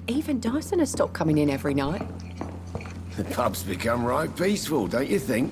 Even Dyson has stopped coming in every night. The pub's become right peaceful, don't you think?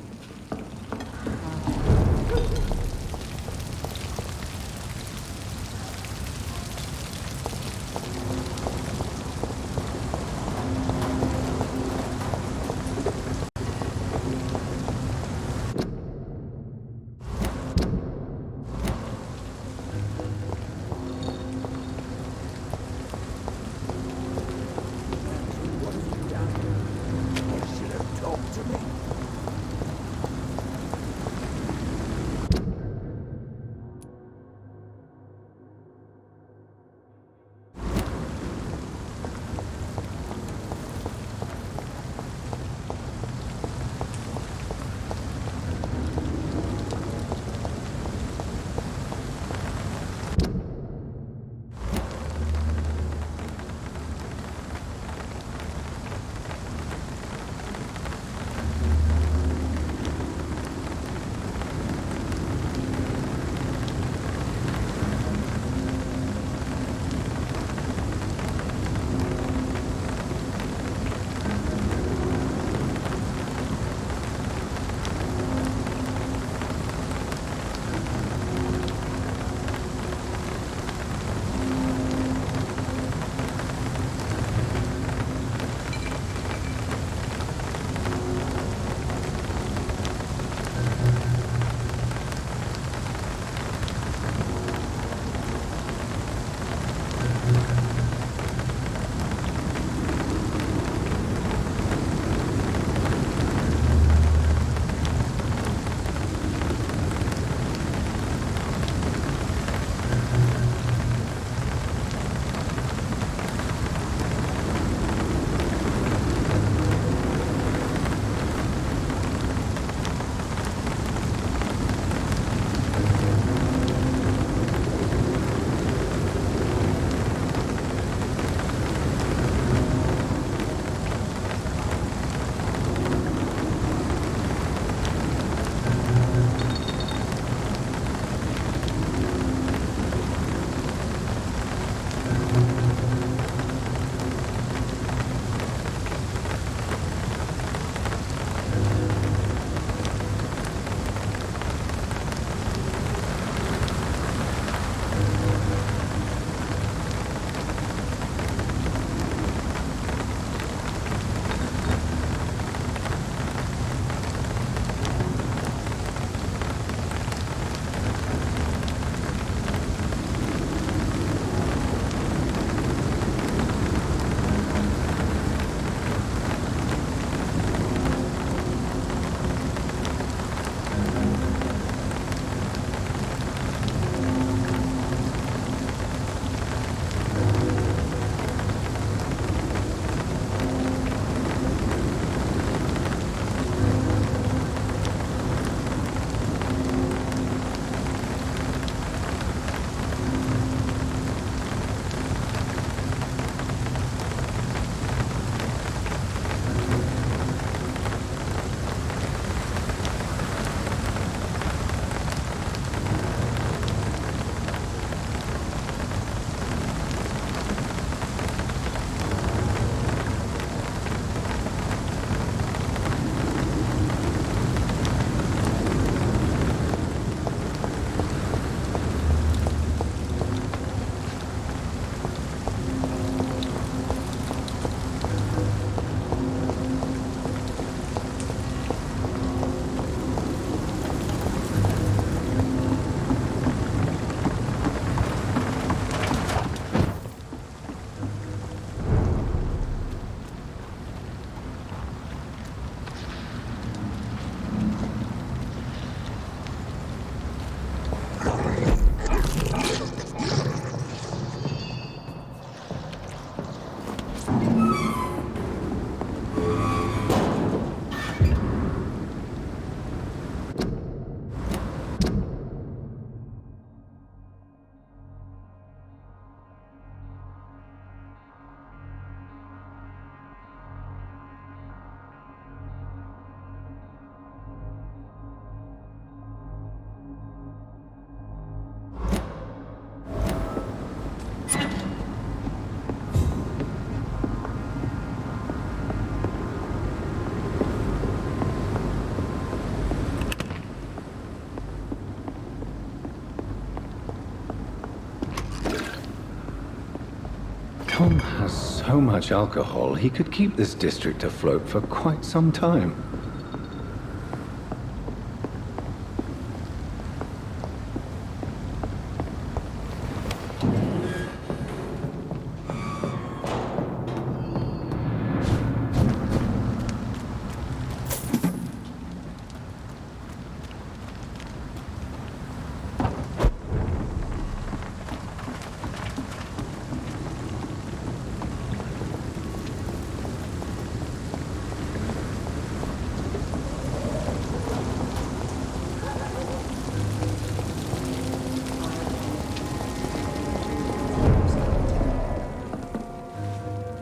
has so much alcohol, he could keep this district afloat for quite some time.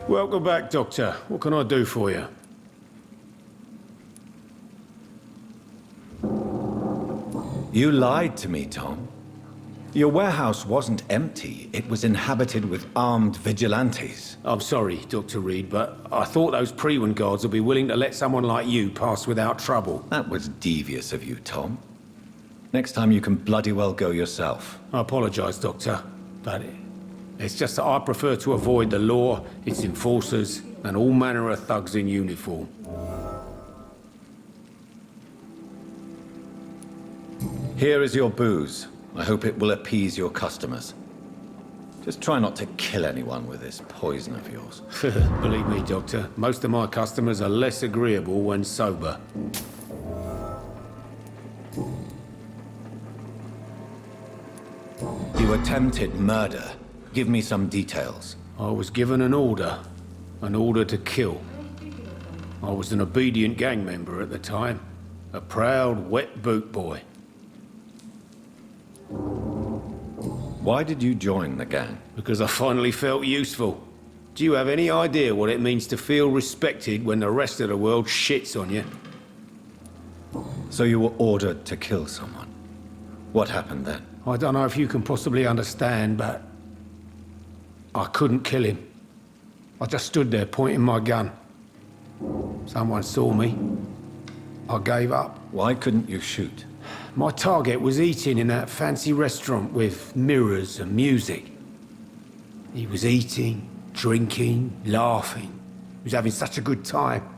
Welcome back, Doctor. What can I do for you? You lied to me, Tom. Your warehouse wasn't empty. It was inhabited with armed vigilantes. I'm sorry, Dr. Reed, but I thought those Prewen guards would be willing to let someone like you pass without trouble. That was devious of you, Tom. Next time you can bloody well go yourself. I apologize, Doctor, but it's just that I prefer to avoid the law, its enforcers, and all manner of thugs in uniform. Here is your booze. I hope it will appease your customers. Just try not to kill anyone with this poison of yours. Believe me, Doctor, most of my customers are less agreeable when sober. You attempted murder. Give me some details. I was given an order to kill. I was an obedient gang member at the time, a proud wet boot boy. Why did you join the gang? Because I finally felt useful. Do you have any idea what it means to feel respected when the rest of the world shits on you? So you were ordered to kill someone. What happened then? I don't know if you can possibly understand, but I couldn't kill him. I just stood there pointing my gun. Someone saw me. I gave up. Why couldn't you shoot? My target was eating in that fancy restaurant with mirrors and music. He was eating, drinking, laughing. He was having such a good time.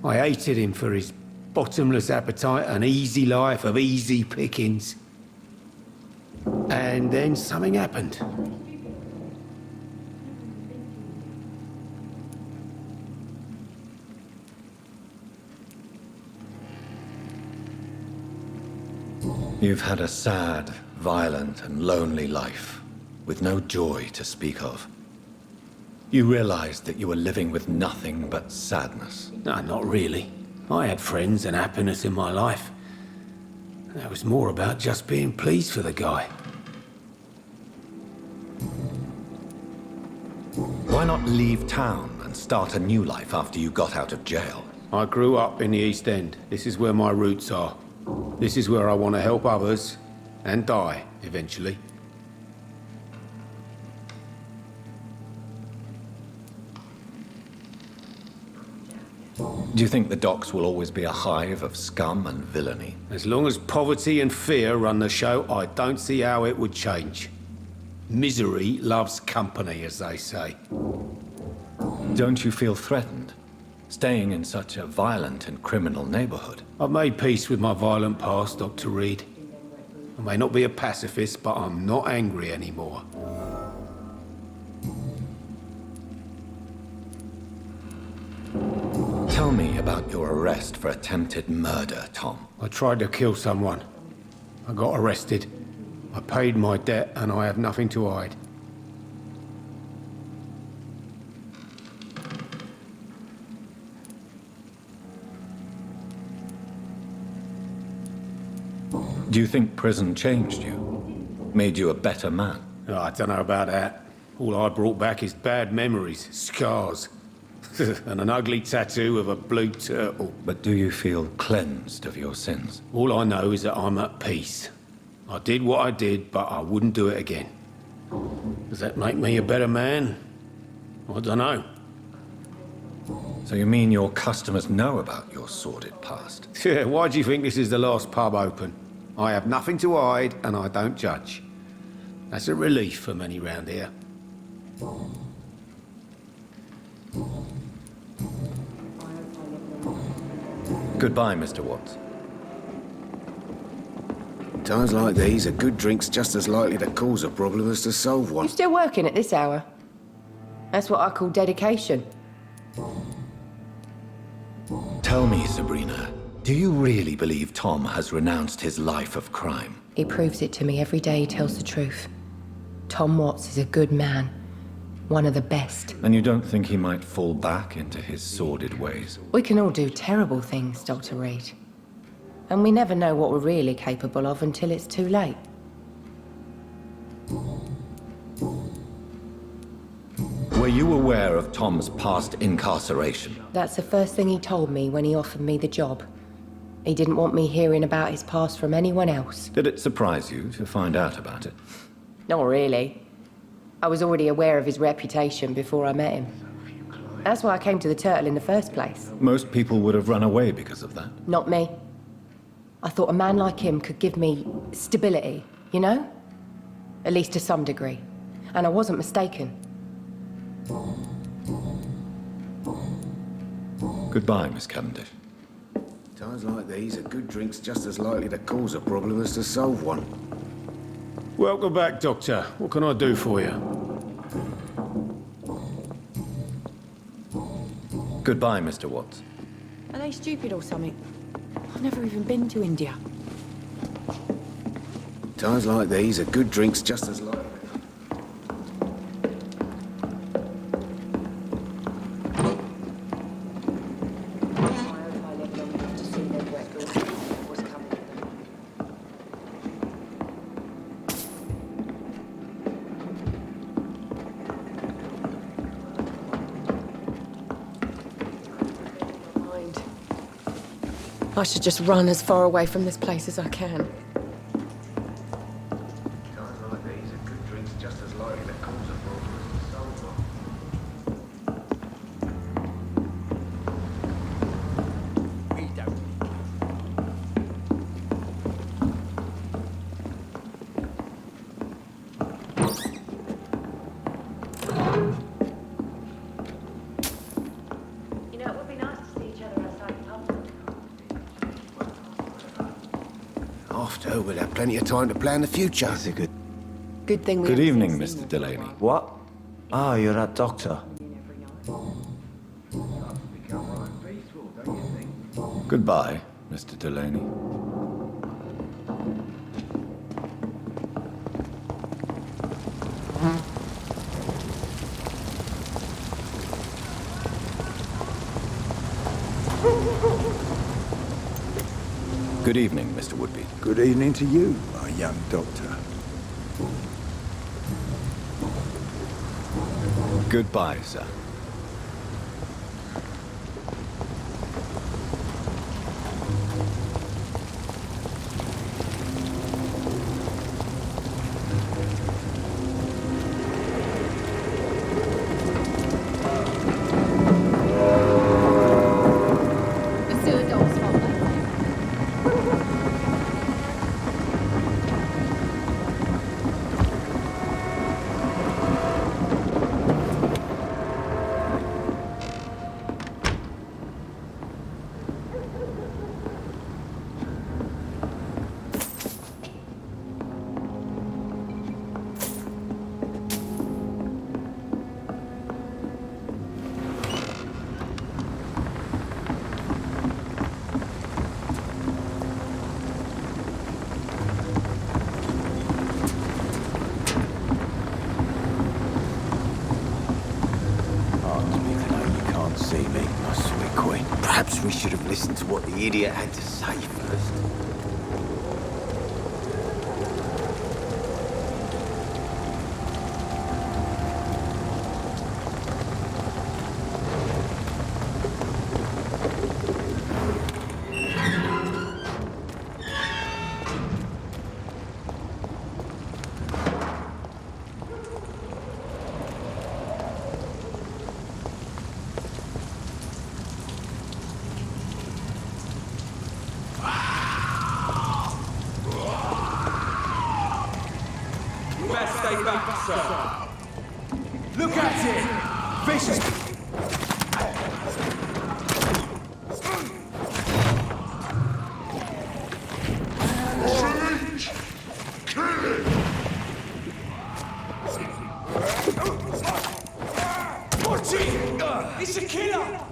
I hated him for his bottomless appetite and easy life of easy pickings. And then something happened. You've had a sad, violent, and lonely life, with no joy to speak of. You realized that you were living with nothing but sadness. No, not really. I had friends and happiness in my life. It was more about just being pleased for the guy. Why not leave town and start a new life after you got out of jail? I grew up in the East End. This is where my roots are. This is where I want to help others, and die, eventually. Do you think the docks will always be a hive of scum and villainy? As long as poverty and fear run the show, I don't see how it would change. Misery loves company, as they say. Don't you feel threatened, staying in such a violent and criminal neighborhood? I've made peace with my violent past, Dr. Reed. I may not be a pacifist, but I'm not angry anymore. Tell me about your arrest for attempted murder, Tom. I tried to kill someone. I got arrested. I paid my debt, and I have nothing to hide. Do you think prison changed you? Made you a better man? Oh, I don't know about that. All I brought back is bad memories, scars, and an ugly tattoo of a blue turtle. But do you feel cleansed of your sins? All I know is that I'm at peace. I did what I did, but I wouldn't do it again. Does that make me a better man? I don't know. So you mean your customers know about your sordid past? Yeah, why do you think this is the last pub open? I have nothing to hide, and I don't judge. That's a relief for many round here. Goodbye, Mr. Watts. Times like these, a good drink's just as likely to cause a problem as to solve one. You still working at this hour? That's what I call dedication. Tell me, Sabrina, do you really believe Tom has renounced his life of crime? He proves it to me every day he tells the truth. Tom Watts is a good man. One of the best. And you don't think he might fall back into his sordid ways? We can all do terrible things, Dr. Reed. And we never know what we're really capable of until it's too late. Were you aware of Tom's past incarceration? That's the first thing he told me when he offered me the job. He didn't want me hearing about his past from anyone else. Did it surprise you to find out about it? Not really. I was already aware of his reputation before I met him. That's why I came to the Turtle in the first place. Most people would have run away because of that. Not me. I thought a man like him could give me stability, you know? At least to some degree. And I wasn't mistaken. Goodbye, Miss Cavendish. Times like these, a good drink's just as likely to cause a problem as to solve one. Welcome back, Doctor. What can I do for you? Goodbye, Mr. Watts. Are they stupid or something? I've never even been to India. Times like these, a good drink's just as likely. I should just run as far away from this place as I can. Times like these, a good drink's just as likely to cause a problem as to solve one. You know, it would be nice to see each other outside the pub. After, we'll have plenty of time to plan the future. That's a good... Good thing we Good haven't evening, seen Mr. Delaney. What? Ah, you're that doctor. Goodbye, Mr. Delaney. Good evening, Mr. Woodby. Good evening to you, my young doctor. Goodbye, sir. Perhaps we should have listened to what the idiot had to say first. Stay back, sir. Look at it! Vicious! Watch it! It's a killer!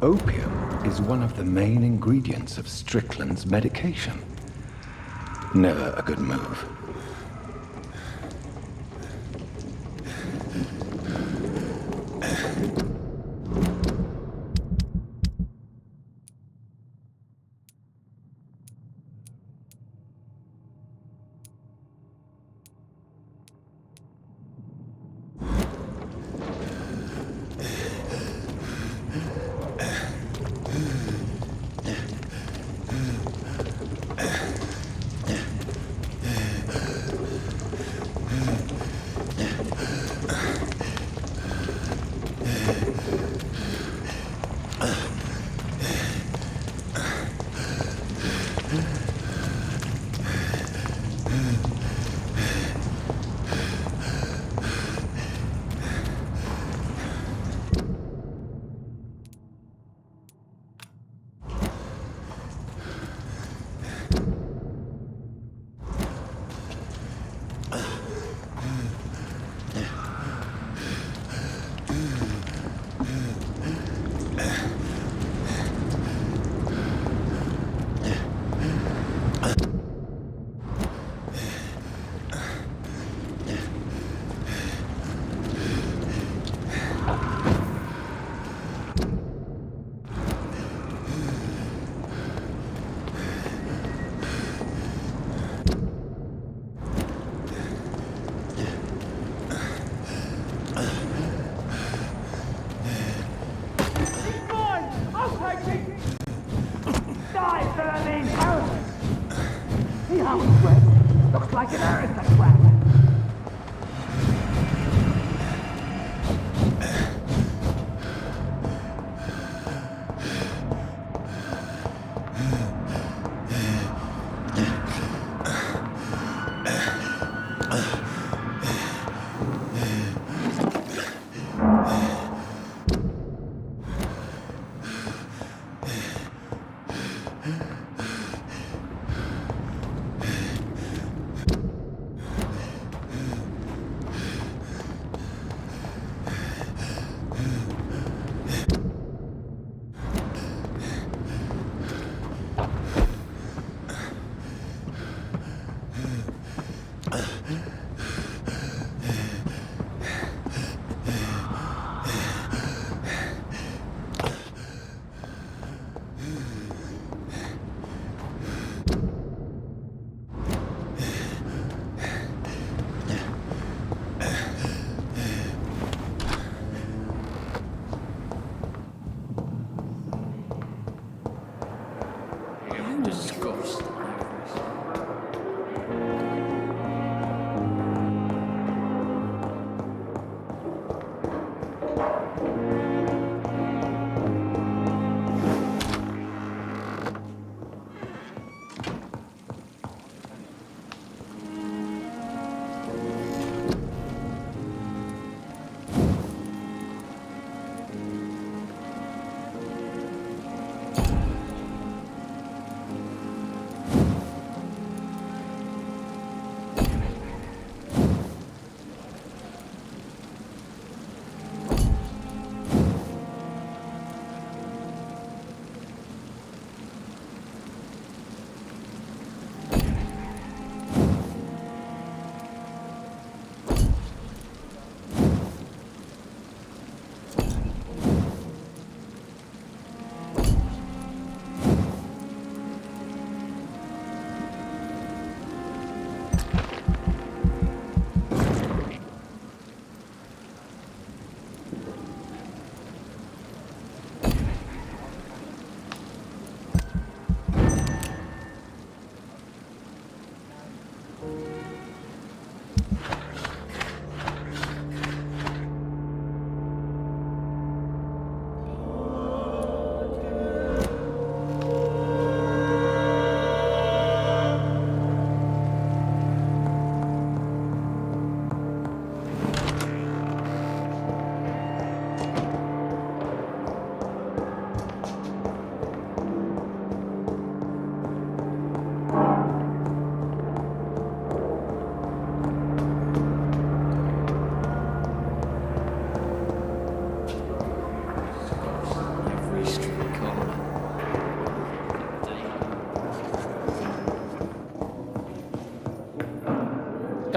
Opium is one of the main ingredients of Strickland's medication. Never a good move. Looks like an aristocrat.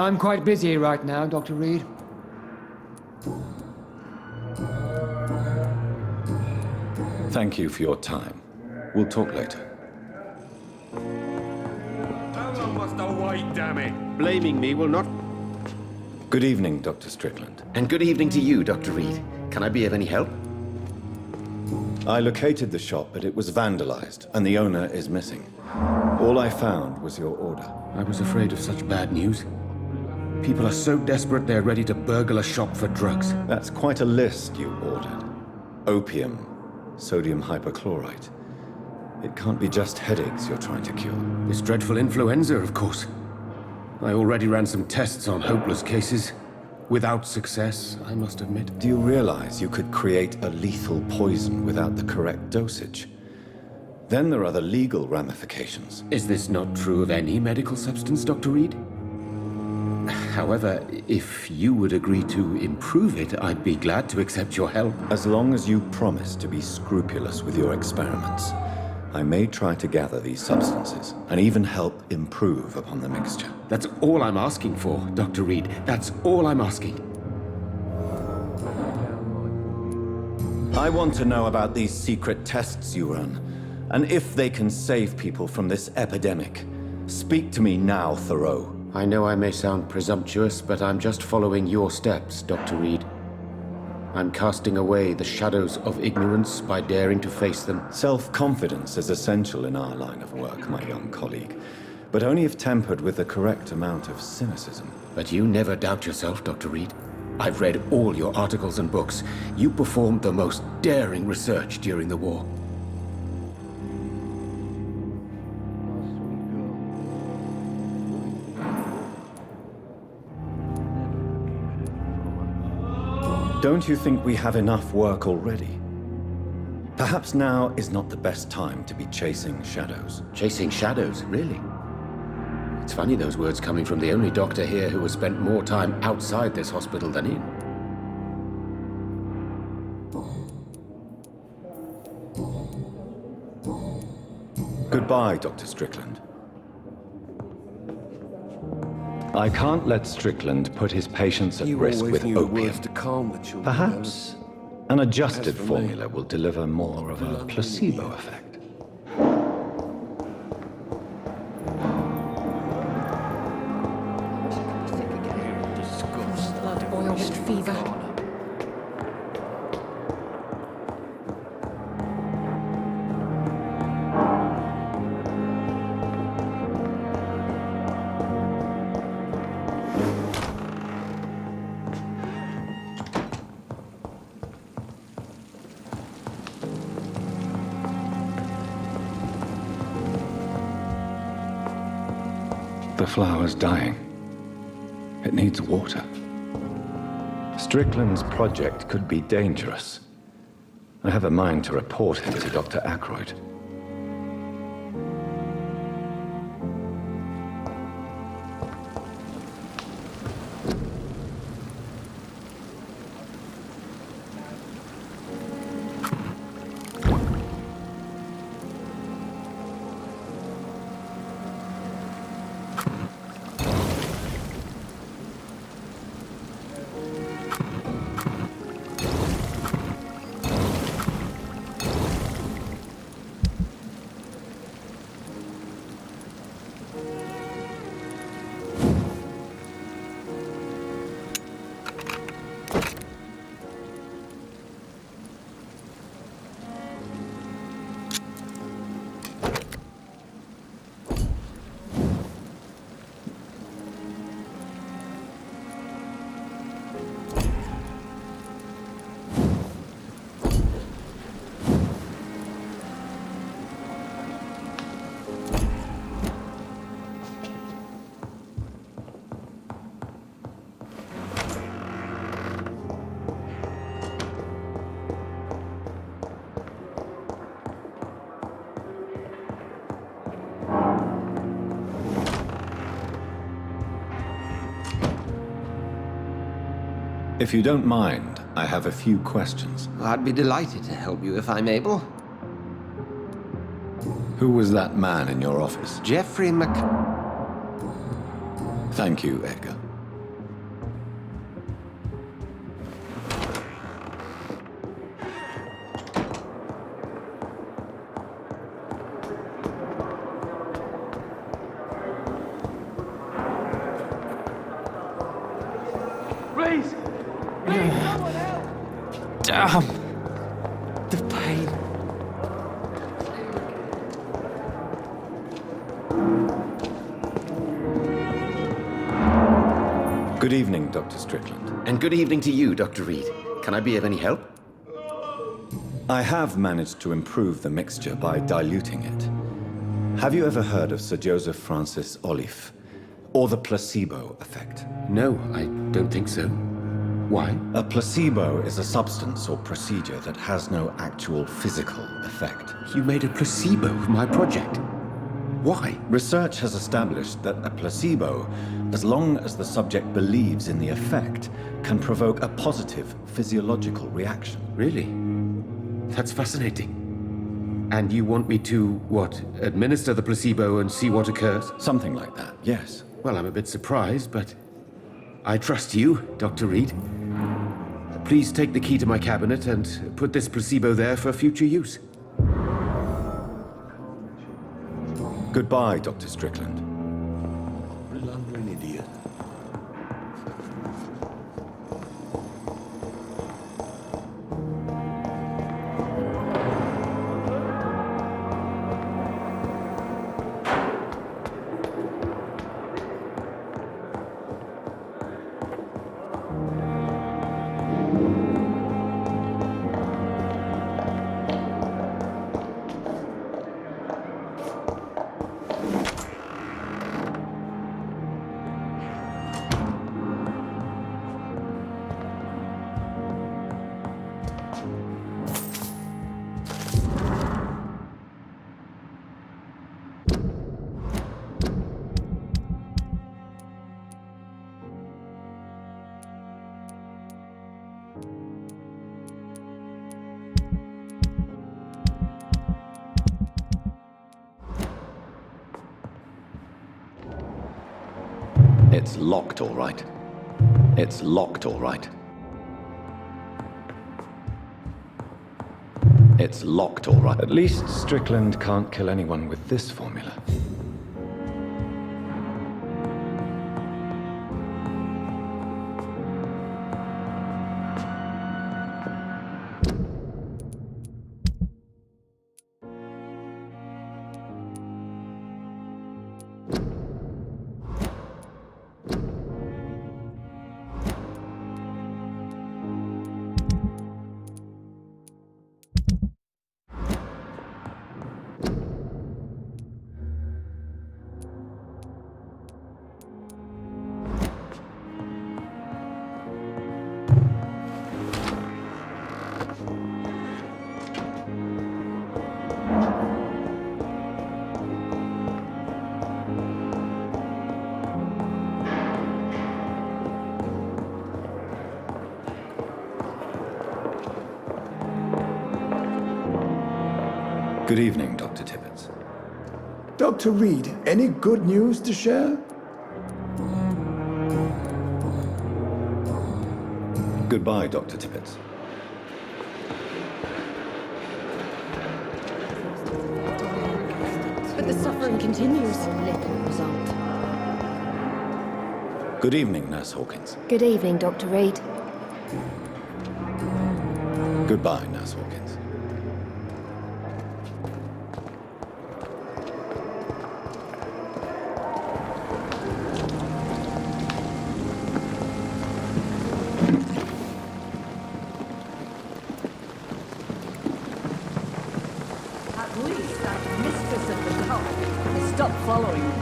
I'm quite busy right now, Dr. Reed. Thank you for your time. We'll talk later. How long must I wait, damn it? Blaming me will not... Good evening, Dr. Strickland. And good evening to you, Dr. Reed. Can I be of any help? I located the shop, but it was vandalized, and the owner is missing. All I found was your order. I was afraid of such bad news. People are so desperate they're ready to burgle a shop for drugs. That's quite a list you ordered. Opium, sodium hypochlorite. It can't be just headaches you're trying to cure. This dreadful influenza, of course. I already ran some tests on hopeless cases. Without success, I must admit. Do you realize you could create a lethal poison without the correct dosage? Then there are the legal ramifications. Is this not true of any medical substance, Dr. Reed? However, if you would agree to improve it, I'd be glad to accept your help. As long as you promise to be scrupulous with your experiments, I may try to gather these substances and even help improve upon the mixture. That's all I'm asking for, Dr. Reed. That's all I'm asking. I want to know about these secret tests you run, and if they can save people from this epidemic. Speak to me now, Thoreau. I know I may sound presumptuous, but I'm just following your steps, Dr. Reed. I'm casting away the shadows of ignorance by daring to face them. Self-confidence is essential in our line of work, my young colleague, but only if tempered with the correct amount of cynicism. But you never doubt yourself, Dr. Reed. I've read all your articles and books. You performed the most daring research during the war. Don't you think we have enough work already? Perhaps now is not the best time to be chasing shadows. Chasing shadows, really? It's funny those words coming from the only doctor here who has spent more time outside this hospital than in. Goodbye, Dr. Strickland. I can't let Strickland put his patients at risk with opium. to calm the children. Perhaps an adjusted formula will deliver more of a placebo effect. Blood boiled with fever. The flower's dying. It needs water. Strickland's project could be dangerous. I have a mind to report him to Dr. Aykroyd. If you don't mind, I have a few questions. I'd be delighted to help you if I'm able. Who was that man in your office? Jeffrey Thank you, Edgar. Please! Please, someone help! Damn! The pain. Good evening, Dr. Strickland. And good evening to you, Dr. Reed. Can I be of any help? I have managed to improve the mixture by diluting it. Have you ever heard of Sir Joseph Francis Olive? Or the placebo effect? No, I don't think so. Why? A placebo is a substance or procedure that has no actual physical effect. You made a placebo of my project. Why? Research has established that a placebo, as long as the subject believes in the effect, can provoke a positive physiological reaction. Really? That's fascinating. And you want me to, what, administer the placebo and see what occurs? Something like that, yes. Well, I'm a bit surprised, but I trust you, Dr. Reed. Please take the key to my cabinet and put this placebo there for future use. Goodbye, Dr. Strickland. Blundering idiot. It's locked, all right. It's locked, all right. It's locked, all right. At least Strickland can't kill anyone with this formula. Good evening, Dr. Tippett. Dr. Reed, any good news to share? Goodbye, Dr. Tippett. But the suffering continues. Little result. Good evening, Nurse Hawkins. Good evening, Dr. Reed. Goodbye, Nurse Hawkins. At least that mistress of the cult has stopped following me.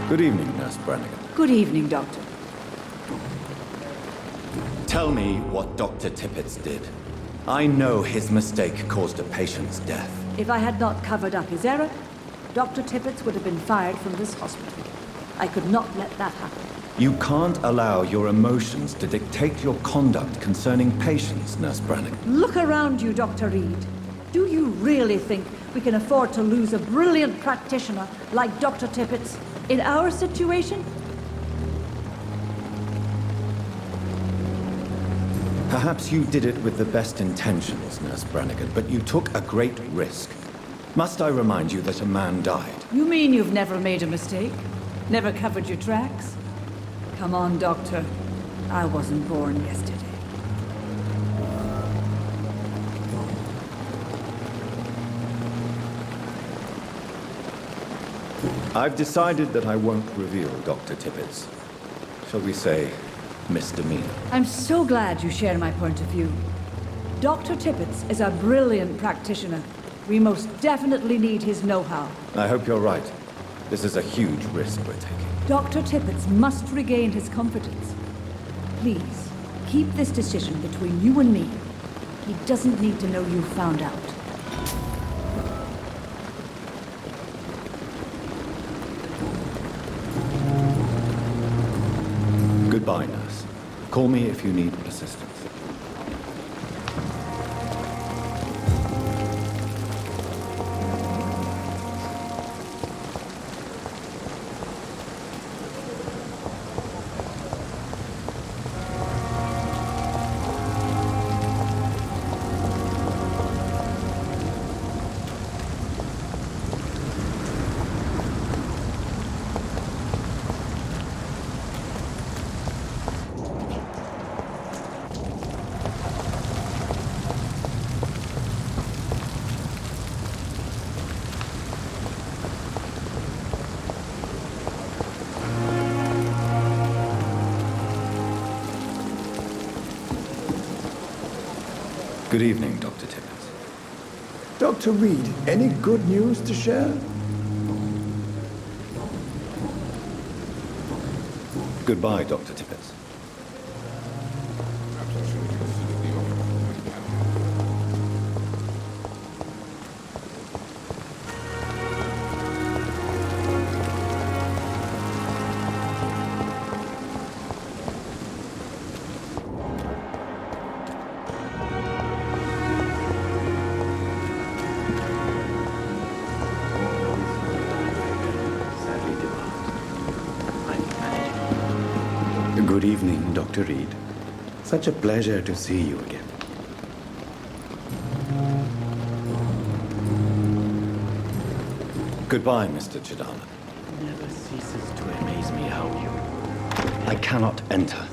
Good evening, Nurse Brannigan. Good evening, Doctor. Tell me what Dr. Tippett did. I know his mistake caused a patient's death. If I had not covered up his error, Dr. Tippett would have been fired from this hospital. I could not let that happen. You can't allow your emotions to dictate your conduct concerning patients, Nurse Brannigan. Look around you, Dr. Reed. Do you really think we can afford to lose a brilliant practitioner like Dr. Tippett in our situation? Perhaps you did it with the best intentions, Nurse Brannigan, but you took a great risk. Must I remind you that a man died? You mean you've never made a mistake? Never covered your tracks? Come on, Doctor. I wasn't born yesterday. I've decided that I won't reveal Dr. Tippett's, shall we say, misdemeanor. I'm so glad you share my point of view. Dr. Tippett is a brilliant practitioner. We most definitely need his know-how. I hope you're right. This is a huge risk we're taking. Dr. Tippett must regain his confidence. Please, keep this decision between you and me. He doesn't need to know you found out. Goodbye, nurse. Call me if you need assistance. Good evening, Dr. Tippett. Dr. Reed, any good news to share? Goodbye, Dr. Tippett. Good evening, Dr. Reed. Such a pleasure to see you again. Goodbye, Mr. Chidana. It never ceases to amaze me how you... I cannot enter.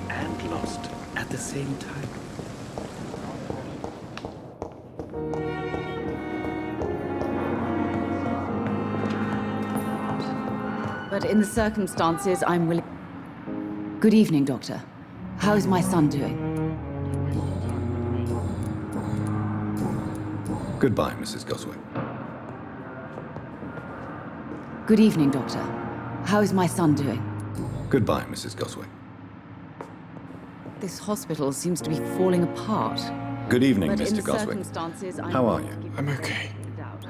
And lost at the same time. But in the circumstances, I'm willing... Good evening, Doctor. How's my son doing? Goodbye, Mrs. Goswick. Good evening, Doctor. How is my son doing? Goodbye, Mrs. Goswick. This hospital seems to be falling apart. Good evening, But Mr. in the Goswick. circumstances, I'm How are willing to you? give I'm okay. the doubt.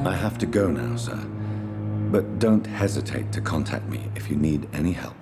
I have to go now, sir. But don't hesitate to contact me if you need any help.